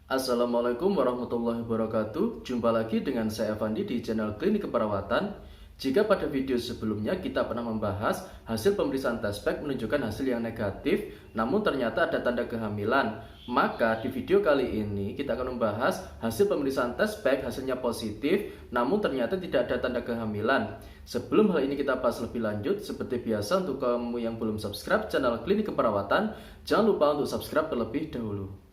Assalamualaikum warahmatullahi wabarakatuh. Jumpa lagi dengan saya Avandi di channel Klinik Keperawatan. Jika pada video sebelumnya kita pernah membahas hasil pemeriksaan test pack menunjukkan hasil yang negatif, namun ternyata ada tanda kehamilan, maka di video kali ini kita akan membahas hasil pemeriksaan test pack hasilnya positif, namun ternyata tidak ada tanda kehamilan. Sebelum hal ini kita bahas lebih lanjut, seperti biasa untuk kamu yang belum subscribe channel Klinik Keperawatan, jangan lupa untuk subscribe terlebih dahulu.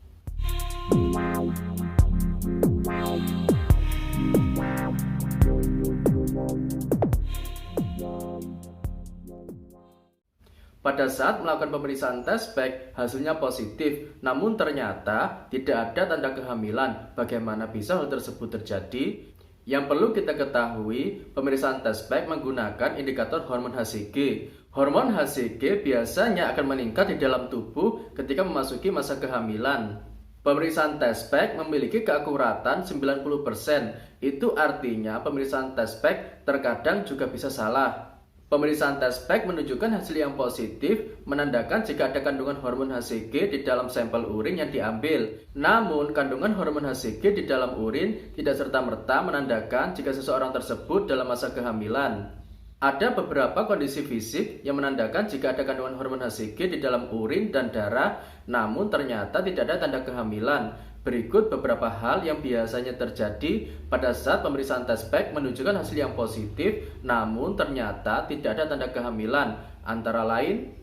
Pada saat melakukan pemeriksaan test pack, hasilnya positif, namun ternyata tidak ada tanda kehamilan. Bagaimana bisa hal tersebut terjadi? Yang perlu kita ketahui, pemeriksaan test pack menggunakan indikator hormon HCG. Hormon HCG biasanya akan meningkat di dalam tubuh ketika memasuki masa kehamilan. Pemeriksaan test pack memiliki keakuratan 90%. Itu artinya pemeriksaan test pack terkadang juga bisa salah. Pemeriksaan test pack menunjukkan hasil yang positif, menandakan jika ada kandungan hormon HCG di dalam sampel urin yang diambil. Namun, kandungan hormon HCG di dalam urin tidak serta-merta menandakan jika seseorang tersebut dalam masa kehamilan. Ada beberapa kondisi fisik yang menandakan jika ada kandungan hormon HCG di dalam urin dan darah, namun ternyata tidak ada tanda kehamilan. Berikut beberapa hal yang biasanya terjadi pada saat pemeriksaan test pack menunjukkan hasil yang positif, namun ternyata tidak ada tanda kehamilan. Antara lain,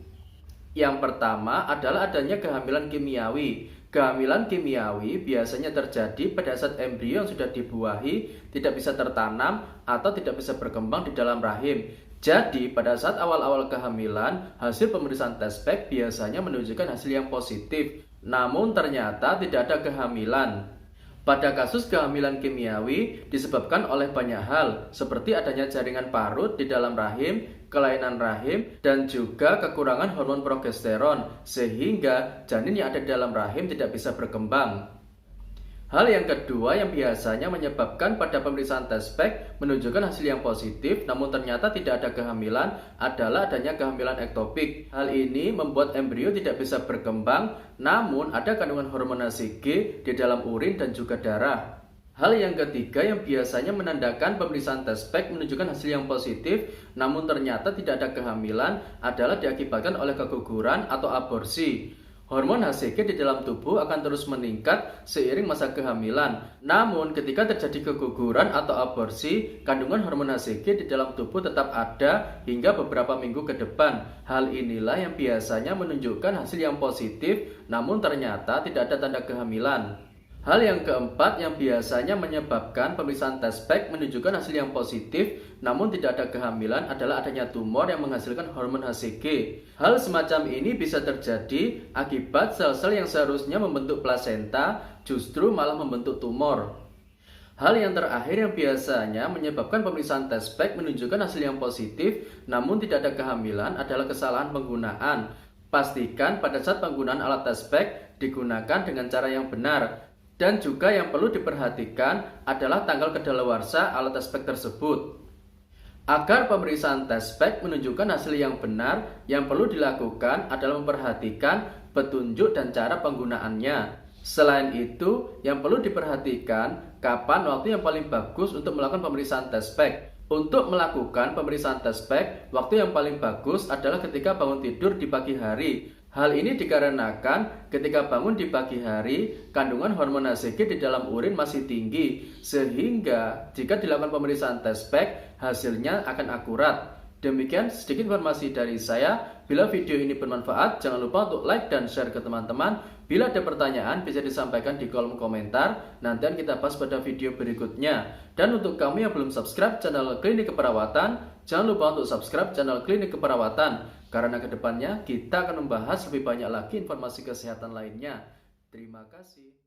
yang pertama adalah adanya kehamilan kimiawi. Kehamilan kimiawi biasanya terjadi pada saat embrio yang sudah dibuahi tidak bisa tertanam atau tidak bisa berkembang di dalam rahim. Jadi, pada saat awal-awal kehamilan, hasil pemeriksaan test pack biasanya menunjukkan hasil yang positif. Namun ternyata tidak ada kehamilan. Pada kasus kehamilan kimiawi disebabkan oleh banyak hal, seperti adanya jaringan parut di dalam rahim, kelainan rahim, dan juga kekurangan hormon progesteron, sehingga janin yang ada di dalam rahim tidak bisa berkembang. Hal yang kedua yang biasanya menyebabkan pada pemeriksaan test pack menunjukkan hasil yang positif, namun ternyata tidak ada kehamilan adalah adanya kehamilan ektopik. Hal ini membuat embrio tidak bisa berkembang, namun ada kandungan hormon HCG di dalam urin dan juga darah. Hal yang ketiga yang biasanya menandakan pemeriksaan test pack menunjukkan hasil yang positif, namun ternyata tidak ada kehamilan adalah diakibatkan oleh keguguran atau aborsi. Hormon HCG di dalam tubuh akan terus meningkat seiring masa kehamilan. Namun, ketika terjadi keguguran atau aborsi, kandungan hormon HCG di dalam tubuh tetap ada hingga beberapa minggu ke depan. Hal inilah yang biasanya menunjukkan hasil yang positif, namun ternyata tidak ada tanda kehamilan. Hal yang keempat yang biasanya menyebabkan pemeriksaan test pack menunjukkan hasil yang positif namun tidak ada kehamilan adalah adanya tumor yang menghasilkan hormon HCG. Hal semacam ini bisa terjadi akibat sel-sel yang seharusnya membentuk plasenta justru malah membentuk tumor. Hal yang terakhir yang biasanya menyebabkan pemeriksaan test pack menunjukkan hasil yang positif namun tidak ada kehamilan adalah kesalahan penggunaan. Pastikan pada saat penggunaan alat test pack digunakan dengan cara yang benar. Dan juga yang perlu diperhatikan adalah tanggal kedaluarsa alat test pack tersebut. Agar pemeriksaan test pack menunjukkan hasil yang benar, yang perlu dilakukan adalah memperhatikan petunjuk dan cara penggunaannya. Selain itu, yang perlu diperhatikan kapan waktu yang paling bagus untuk melakukan pemeriksaan test pack. Untuk melakukan pemeriksaan test pack, waktu yang paling bagus adalah ketika bangun tidur di pagi hari. Hal ini dikarenakan ketika bangun di pagi hari, kandungan hormon HCG di dalam urin masih tinggi, sehingga jika dilakukan pemeriksaan test pack, hasilnya akan akurat. Demikian sedikit informasi dari saya. Bila video ini bermanfaat, jangan lupa untuk like dan share ke teman-teman. Bila ada pertanyaan, bisa disampaikan di kolom komentar. Nanti kita bahas pada video berikutnya. Dan untuk kamu yang belum subscribe channel Klinik Keperawatan, jangan lupa untuk subscribe channel Klinik Keperawatan. Karena kedepannya kita akan membahas lebih banyak lagi informasi kesehatan lainnya. Terima kasih.